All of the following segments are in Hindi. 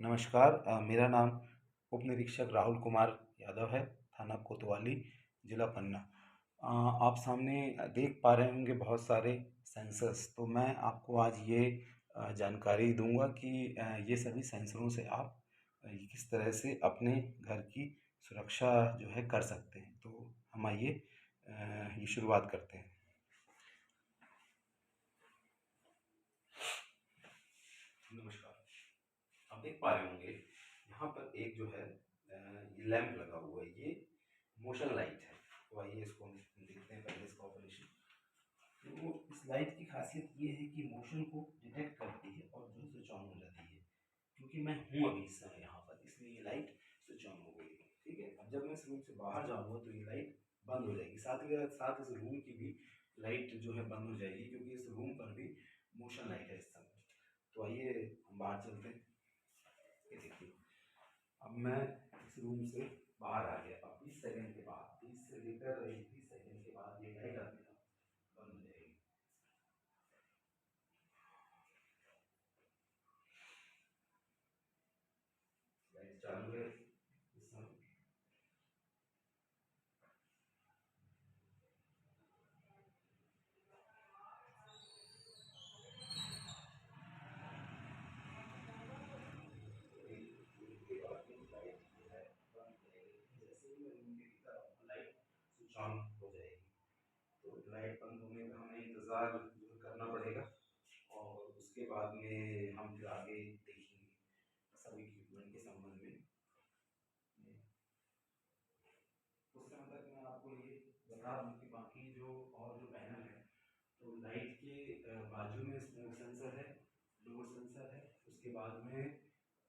नमस्कार। मेरा नाम उप निरीक्षक राहुल कुमार यादव है, थाना कोतवाली, जिला पन्ना। आप सामने देख पा रहे होंगे बहुत सारे सेंसर्स। तो मैं आपको आज ये जानकारी दूंगा कि ये सभी सेंसरों से आप किस तरह से अपने घर की सुरक्षा जो है कर सकते हैं। तो हम आइए ये शुरुआत करते हैं। नमस्कार। आप देख पा रहे होंगे यहाँ पर एक जो है ये लैंप लगा हुआ है, ये मोशन लाइट है। तो आइए इसको हम देखते हैं पहले इसका ऑपरेशन। तो इस लाइट की खासियत ये है कि मोशन को डिटेक्ट करती है और जो स्विच ऑन हो जाती है। क्योंकि मैं हूँ अभी इस समय यहाँ पर, इसलिए ये लाइट स्विच ऑन हो गई है। ठीक है, अब जब मैं इस रूम से बाहर जाऊँगा तो ये लाइट बंद हो जाएगी। साथ इस रूम की भी लाइट जो है बंद हो जाएगी, क्योंकि इस रूम पर भी मोशन लाइट है इस समय। तो आइए हम बाहर चलते हैं। ये देखिए, अब मैं इस रूम से बाहर आ गया। अब 20 सेकंड के बाद, 20 से लेकर 30 सेकंड के बाद ये लाइट अपने आप बंद हो जाएगी। लाइट चालू है इस समय। के बाद में लाइट जो है बंद हो जाएगी। जैसे ही मैं रूम के भीतर आऊँगा, लाइट स्विच ऑन हो जाएगी। तो लाइट बंद होने का हमें इंतज़ार जो है करना पड़ेगा, और उसके बाद में हम फिर आगे देखेंगे सभी इक्विपमेंट के संबंध में। उस समय तक मैं आपको ये बता दूँ कि बाकी जो और जो पैनल है, तो लाइट के बाजू में स्मोक सेंसर है, डोर सेंसर है। उसके बाद में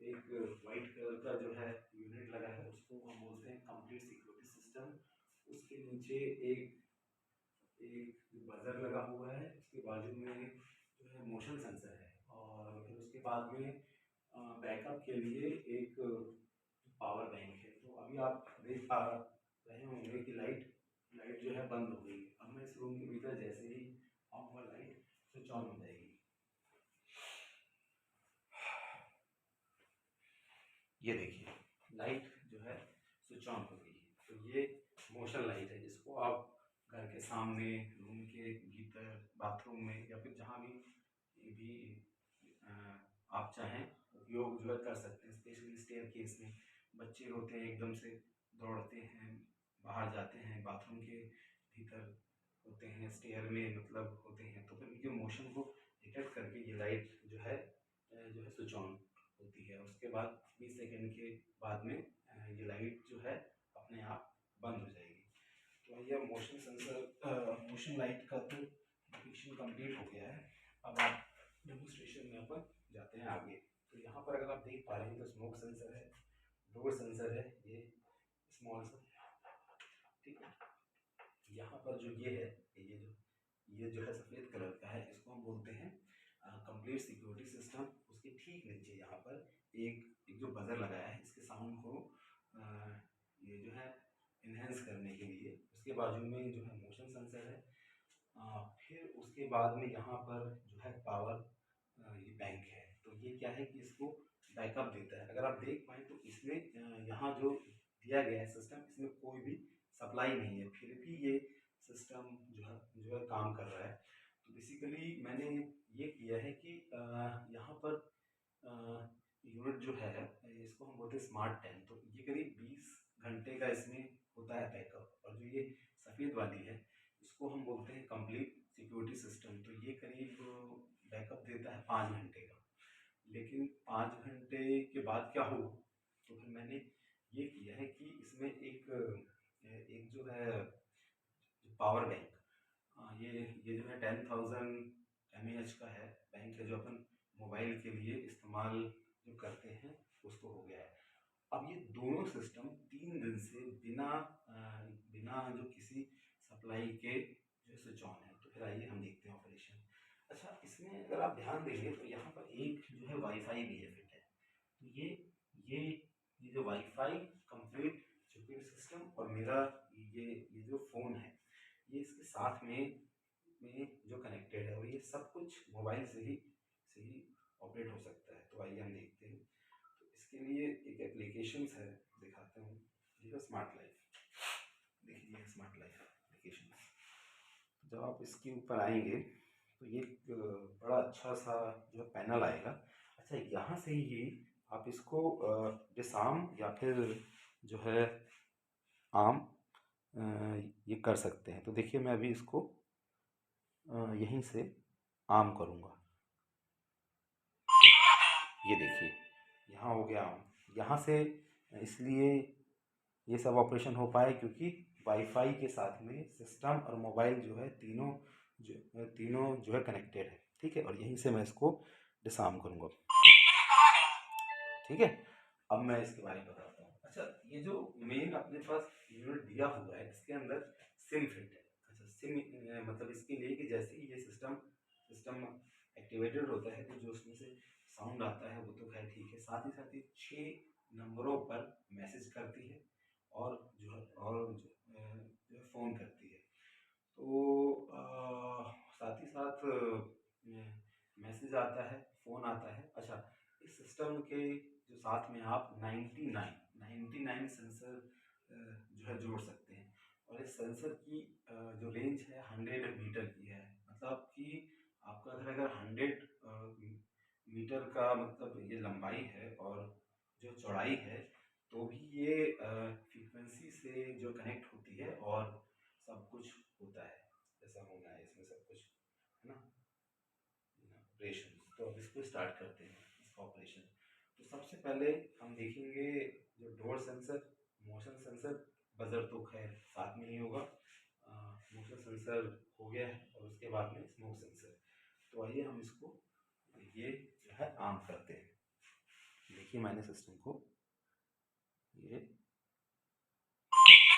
एक वाइट कलर का जो है यूनिट लगा है, उसको हम बोलते हैं कंप्लीट सिक्योरिटी सिस्टम। उसके नीचे एक एक बजर लगा हुआ है, उसके बाजू में जो है मोशन सेंसर है, और फिर उसके बाद में बैकअप के लिए एक पावर बैंक है। तो अभी आप देख पा रहे होंगे कि लाइट लाइट जो है बंद हो गई है। अब मैं इस रूम के भीतर जैसे ही आऊँगा, लाइट स्विच ऑन हो जाएगी। ये देखिए, लाइट जो है स्विच ऑन हो गई है। तो ये मोशन लाइट है, जिसको आप घर के सामने, रूम के भीतर, बाथरूम में या फिर जहाँ भी अ, आप चाहें उपयोग जो है कर सकते हैं। स्पेशली स्टेयर केस में बच्चे रोते हैं, एकदम से दौड़ते हैं, बाहर जाते हैं, बाथरूम के भीतर होते हैं, स्टेयर में मतलब होते हैं, तो फिर उनके मोशन को डिटेक्ट करके ये लाइट जो है स्विच ऑन होती है। उसके बाद 20 सेकंड के बाद में ये लाइट जो है अपने आप बंद हो जाएगी। तो ये मोशन लाइट का तो डिटेक्शन कंप्लीट हो गया है। अब आप डेमोस्ट्रेशन में अपन जाते हैं आगे। तो यहाँ पर अगर आप देख पा रहे हैं तो स्मोक सेंसर है, डोर सेंसर है, ये स्मॉल सा। ठीक है, यहाँ पर जो ये है, ये जो है सफ़ेद कलर का है, इसको हम बोलते हैं कंप्लीट सिक्योरिटी सिस्टम। उसके ठीक नीचे यहाँ पर एक जो बजर लगाया है, इसके साउंड को ये जो है इन्हेंस करने के लिए। उसके बाजू में जो है मोशन सेंसर है। फिर उसके बाद में यहाँ पर जो है पावर ये बैंक है। तो ये क्या है कि इसको बैकअप देता है। अगर आप देख पाएँ तो इसमें यहाँ जो दिया गया है सिस्टम, इसमें कोई भी सप्लाई नहीं है, फिर भी ये सिस्टम जो है काम कर रहा है। तो बेसिकली मैंने ये किया है कि यहाँ पर यूनिट जो है, इसको हम बोलते हैं स्मार्ट 10। तो ये करीब 20 घंटे का इसमें होता है बैकअप। और जो ये सफ़ेद वाली है, इसको हम बोलते हैं कंप्लीट सिक्योरिटी सिस्टम। तो ये करीब बैकअप देता है 5 घंटे का। लेकिन 5 घंटे के बाद क्या हो, तो फिर मैंने ये किया है कि इसमें एक एक जो है पावर बैंक, ये जो है 10,000 mAh का है, बैंक है, जो अपन मोबाइल के लिए इस्तेमाल जो करते हैं उसको हो गया है। अब ये दोनों सिस्टम 3 दिन से बिना जो किसी सप्लाई के जो स्विच ऑन है। तो फिर आइए हम देखते हैं ऑपरेशन। अच्छा, इसमें अगर आप ध्यान देंगे तो यहाँ पर एक जो है वाईफाई भी है फिट है। तो ये ये जो वाईफाई कंप्लीट सिक्योरिटी सिस्टम, और मेरा ये जो फ़ोन है, ये इसके साथ में जो कनेक्टेड है, और ये सब कुछ मोबाइल से ही ऑपरेट हो सकता है। तो आइए हम देखते हैं। तो इसके लिए एक एप्लीकेशंस है, दिखाता हूँ। ये है स्मार्ट लाइफ, देखिए स्मार्ट लाइफ एप्लीकेशन। जब आप इसके ऊपर आएंगे तो ये एक बड़ा अच्छा सा जो पैनल आएगा। अच्छा, यहाँ से ही आप इसको डिसार्म या फिर जो है आर्म ये कर सकते हैं। तो देखिए मैं अभी इसको यहीं से आर्म करूँगा। ये देखिए यहाँ हो गया आर्म। यहाँ से इसलिए ये सब ऑपरेशन हो पाए क्योंकि वाईफाई के साथ में सिस्टम और मोबाइल जो है तीनों जो है कनेक्टेड है। ठीक है, और यहीं से मैं इसको डिसार्म करूँगा। ठीक है, अब मैं इसके बारे में बताता हूँ। अच्छा, ये जो मेन अपने पास यूनिट दिया हुआ है इसके अंदर सिम फिट है। अच्छा, सिम मतलब इसके लिए कि जैसे ही ये सिस्टम एक्टिवेटेड होता है तो जो उसमें से साउंड आता है वो तो खैर ठीक है, साथ ही 6 नंबरों पर मैसेज करती है और जो है फ़ोन करती है। तो साथ ही साथ मैसेज आता है, फ़ोन आता है। अच्छा, इस सिस्टम के जो साथ में आप 99 सेंसर जो है जोड़ सकते हैं, और इस सेंसर की जो रेंज है 100 मीटर की है। मतलब कि आपका अगर 100 मीटर का मतलब ये लंबाई है और जो चौड़ाई है, तो भी ये फ्रीक्वेंसी से जो कनेक्ट होती है और सब कुछ होता है। ऐसा होना है इसमें सब कुछ, है ना, ऑपरेशन। तो अब इसको स्टार्ट करते हैं इसका ऑपरेशन। तो सबसे पहले हम देखेंगे जो door sensor, motion sensor, buzzer तो खैर साथ में ही होगा। मोशन सेंसर हो गया है और उसके बाद में स्मोक सेंसर। तो आइए हम इसको ये जो है आम करते हैं। देखिए मैंने सिस्टम को ये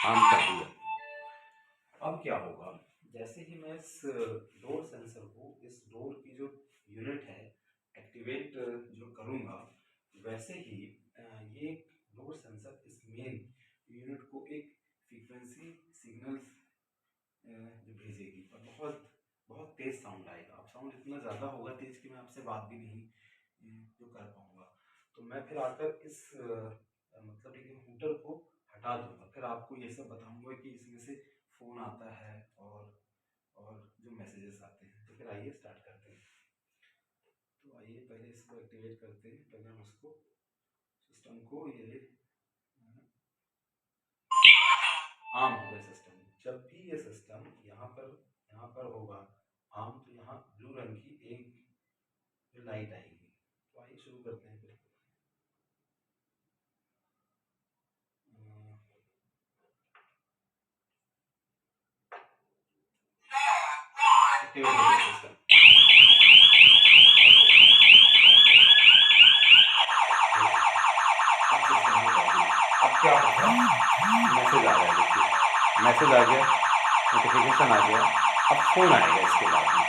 आम कर दिया। अब क्या होगा, जैसे ही मैं इस डोर सेंसर को, इस डोर की जो यूनिट है एक्टिवेट जो करूँगा, वैसे ही ये डोर सेंसर इस मेन यूनिट को एक फ्रीक्वेंसी सिग्नल्स जो भेजेगी, और बहुत बहुत तेज़ साउंड आएगा। अब साउंड इतना ज़्यादा होगा तेज़ कि मैं आपसे बात भी नहीं जो कर पाऊँगा। तो मैं फिर आकर इस मतलब एक कंप्यूटर को हटा दूँगा, फिर आपको ये सब बताऊँगा कि इसमें से फ़ोन आता है और जो मैसेजेस आते हैं। तो फिर आइए स्टार्ट करते हैं। तो आइए पहले इसको एक्टिवेट करते हैं। पहले हम उसको सिस्टम को ये आम हो गया सिस्टम। जब भी ये सिस्टम यहाँ पर होगा आम, तो यहाँ ब्लू रंग की एक लाइट आएगी। तो आइए शुरू करते हैं फिर। एक्टिवेट हो गया सिस्टम। अब क्या होगा, मैसेज आ रहा है, देखिए मैसेज आ गया, नोटिफिकेशन आ गया। अब फ़ोन आएगा इसके बाद में,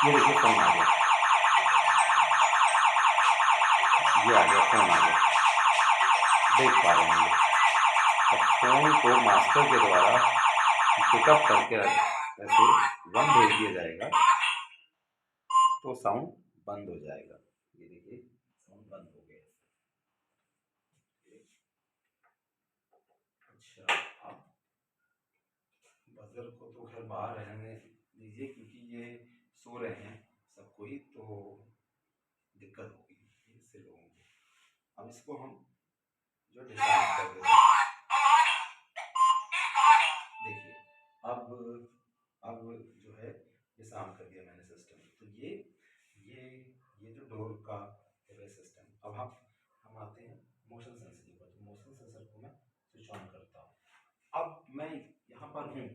ये देखिए फ़ोन आ गया, ये आ गया, फ़ोन आ गया, देख पा रहे हैं। अब फ़ोन को मास्टर के द्वारा पिकअप करके ऐसे 1 भेज दिया जाएगा तो साउंड बंद हो जाएगा। ये देखिए साउंड बंद हो गया। अच्छा, अब बजर को तो खैर बाहर रहने दीजिए क्योंकि ये सो रहे हैं सब कोई, तो दिक्कत होगी इससे लोगों को। अब इसको हम जो डिसाइड कर देते हैं, देखिए अब जो है डिसार्म कर दिया मैंने सिस्टम। तो ये जो डोर का है सिस्टम। अब हम आते हैं मोशन सेंसर पर। तो मोशन सेंसर को मैं स्विच ऑन करता हूँ। अब मैं यहाँ पर हूँ,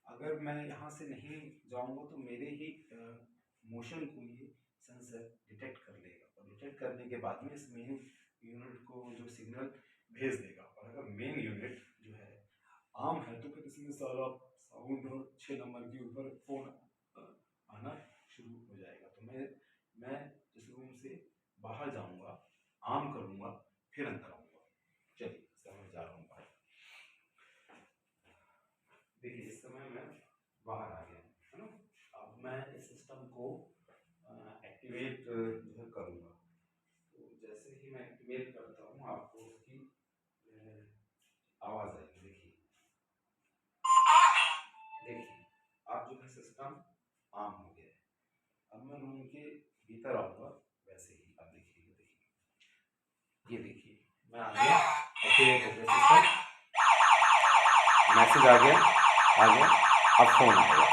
अगर मैं यहाँ से नहीं जाऊँगा तो मेरे ही मोशन को ये सेंसर डिटेक्ट कर लेगा, और डिटेक्ट करने के बाद में इस मेन यूनिट को जो सिग्नल भेज देगा। और अगर मेन यूनिट जो है आम है तो फिर इसमें सारा साउंड और 6 नंबर के ऊपर फ़ोन आना शुरू हो जाएगा। तो मैं इस रूम से बाहर जाऊंगा, आम करूंगा, फिर अंदर आऊंगा। चलिए समझ जा रहा हूँ बाहर। देखिए इस समय मैं बाहर आ गया, है ना। अब मैं इस सिस्टम को एक्टिवेट जो है करूँगा। तो जैसे ही मैं एक्टिवेट मेल करता हूँ आपको उसकी आवाज़ आएगी। देखिए देखिए आप जो है सिस्टम ऑन हो गया है। अब मैं रूम के भीतर आऊँगा, वैसे ही अब देखिए, ये देखिए मैं आ गया, एक्टिवेट हो गया सिस्टम, मैसेज आ गया, अब फ़ोन आएगा।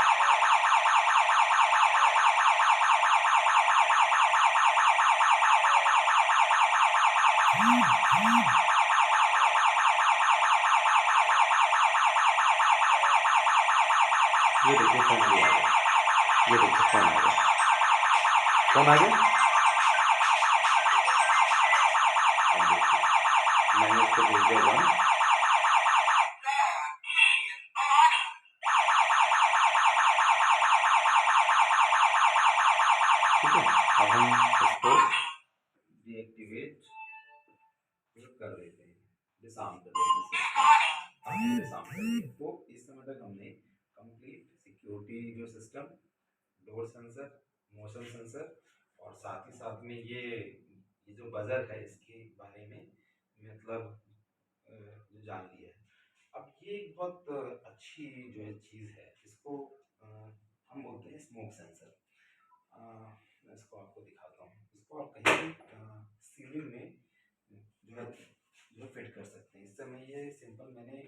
ये देखिए फ़ोन भी आ गया, ये देखिए फ़ोन आ गया, फ़ोन आ गया। अब देखिए मैंने उसको भेज दिया बंद। ठीक है, अब हम इसको डीएक्टिवेट कर देते हैं, डिसआर्म कर देते हैं सिस्टम। हमने डिसआर्म कर दिया। तो इस समय तक हमने कंप्लीट सिक्योरिटी जो system, door sensor, motion sensor और साथ ही साथ में ये जो बजर है इसके बारे में मतलब जो जान लिया है। अब ये एक बहुत अच्छी जो है चीज़ है, इसको हम बोलते हैं स्मोक सेंसर। मैं इसको आपको दिखाता हूँ। इसको आप कहीं भी सीलिंग में जो है फिट कर सकते हैं। इस समय ये सिंपल मैंने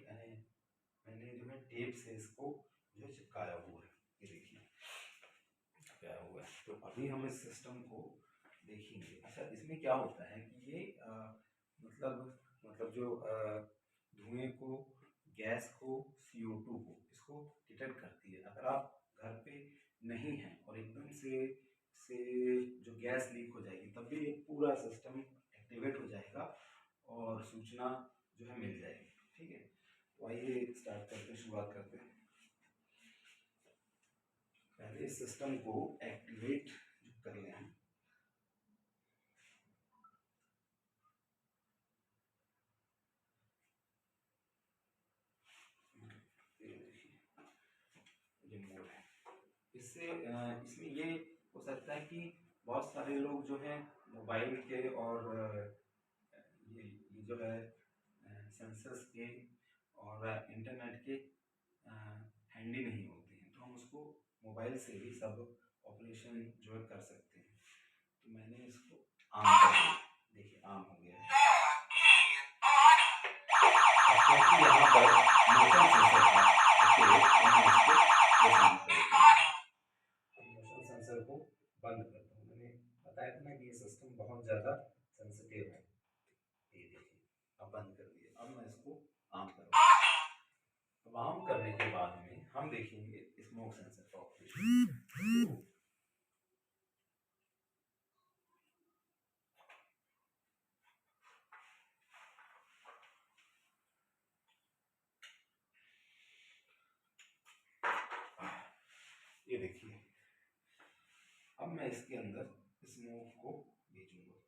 जो है टेप से इसको जो है चिपकाया हुआ है। ये देखिए चिपकाया हुआ है। तो अभी हम इस सिस्टम को देखेंगे। अच्छा, इसमें क्या होता है कि ये मतलब जो धुएं को, गैस को, CO2 को, इसको डिटेक्ट करती है। अगर आप घर पे नहीं हैं और एकदम से जो गैस लीक हो जाएगी, तब भी ये पूरा सिस्टम एक्टिवेट हो जाएगा और सूचना जो है मिल जाएगी। ठीक है, तो आइए स्टार्ट करते हैं, शुरुआत करते हैं। पहले इस सिस्टम को एक्टिवेट कर लें हम। ये मोड है, इससे इसमें ये हो सकता है कि बहुत सारे लोग जो हैं मोबाइल के और ये जो है सेंसर्स के और इंटरनेट के हैंडी नहीं होते हैं, तो हम उसको मोबाइल से भी सब ऑपरेशन जो है कर सकते हैं। तो मैंने इसको ऑन कर दिया, देखिए ऑन हो गया है। क्योंकि यहाँ पर मोशन सेंसर था, इसलिए मैंने इसको डिसऑन कर दिया। मोशन सेंसर को बंद करता हूँ। मैंने बताया था ना कि ये सिस्टम बहुत ज़्यादा सेंसिटिव है। ये देखिए अब बंद कर दिया। अब मैं इसको ऑन करूँगा। अब ऑन करने के बाद में हम देखेंगे स्मोक सेंसर का ऑपरेशन। ये देखिए अब मैं इसके अंदर स्मोक को भेजूंगा।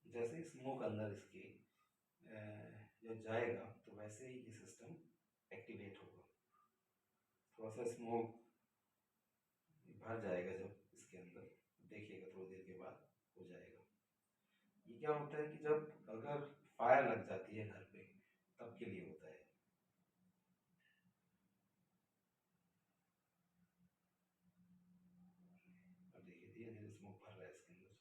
जैसे ही स्मोक अंदर इसके जब जाएगा तो वैसे ही ये सिस्टम एक्टिवेट होगा। थोड़ा सा स्मोक भर जाएगा जब इसके अंदर, देखिएगा थोड़ी देर के बाद हो जाएगा। ये क्या होता है कि जब अगर फायर लग जाती है घर पे, तब के लिए होता है। अब देखिए धीरे धीरे स्मोक भर रहा है इसके अंदर।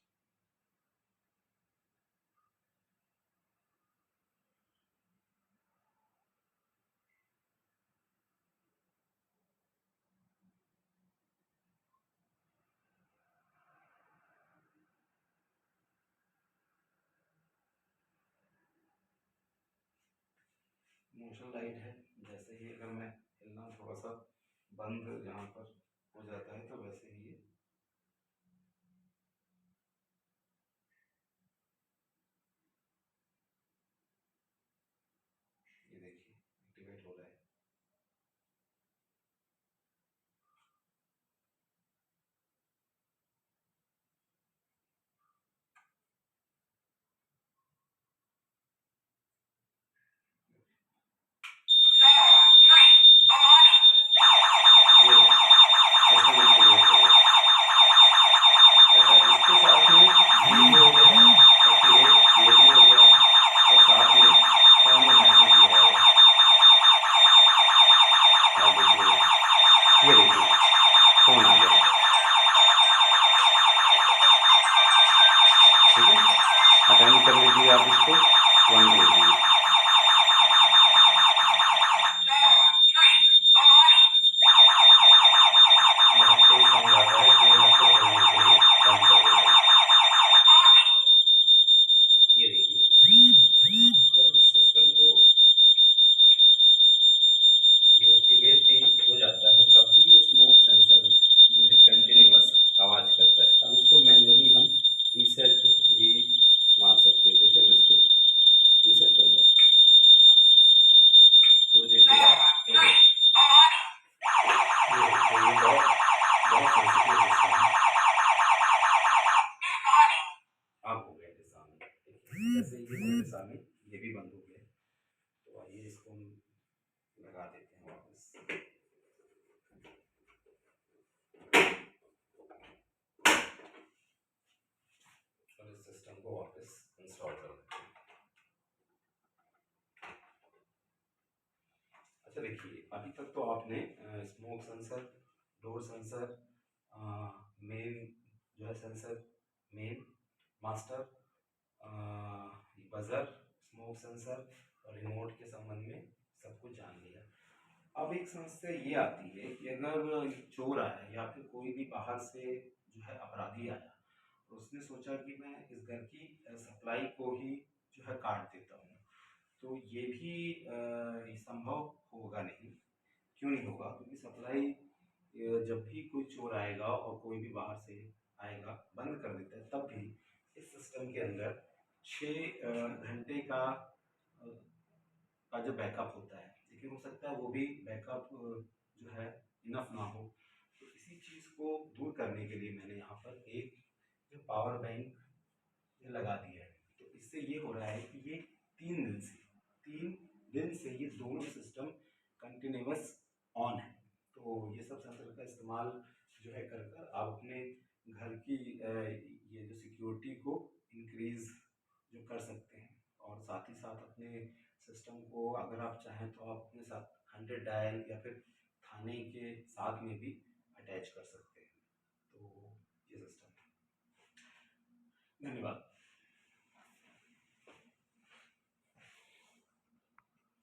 मोशन लाइट है, जैसे ही अगर मैं हिलना थोड़ा सा बंद यहाँ पर हो जाता है तो वैसे ही ये देखिए एक्टिवेट हो रहा है। अब हो गया डिसार्मिंग। जैसे ये हो डिसार्मिंग, ये भी बंद हो गया। तो आइए इसको हम लगा देते हैं वापस, और इस सिस्टम को वापस इंस्टॉल कर देते हैं। अच्छा देखिए, अभी तक तो आपने smoke sensor, door sensor, main जो है sensor, main, master, buzzer, smoke sensor और रिमोट के संबंध में सब कुछ जान लिया। अब एक समस्या ये आती है कि अगर चोर आया या फिर कोई भी बाहर से जो है अपराधी आया, तो उसने सोचा कि मैं इस घर की सप्लाई को ही जो है काट देता हूँ, तो ये भी संभव होगा नहीं। क्यों नहीं होगा? क्योंकि सप्लाई जब भी कोई चोर आएगा और कोई भी बाहर से आएगा बंद कर देता है, तब भी इस सिस्टम के अंदर 6 घंटे अ, का जो बैकअप होता है, लेकिन हो सकता है वो भी बैकअप जो है इनफ ना हो। तो इसी चीज़ को दूर करने के लिए मैंने यहाँ पर एक जो पावर बैंक ये लगा दिया है। तो इससे ये हो रहा है कि ये 3 दिन से ये दोनों सिस्टम कंटिन्यूअस ऑन है। तो ये सब सेंसर का इस्तेमाल जो है कर कर आप अपने घर की ये जो सिक्योरिटी को इंक्रीज जो कर सकते हैं, और साथ ही साथ अपने सिस्टम को अगर आप चाहें तो आप अपने साथ 100 डायल या फिर थाने के साथ में भी अटैच कर सकते हैं। तो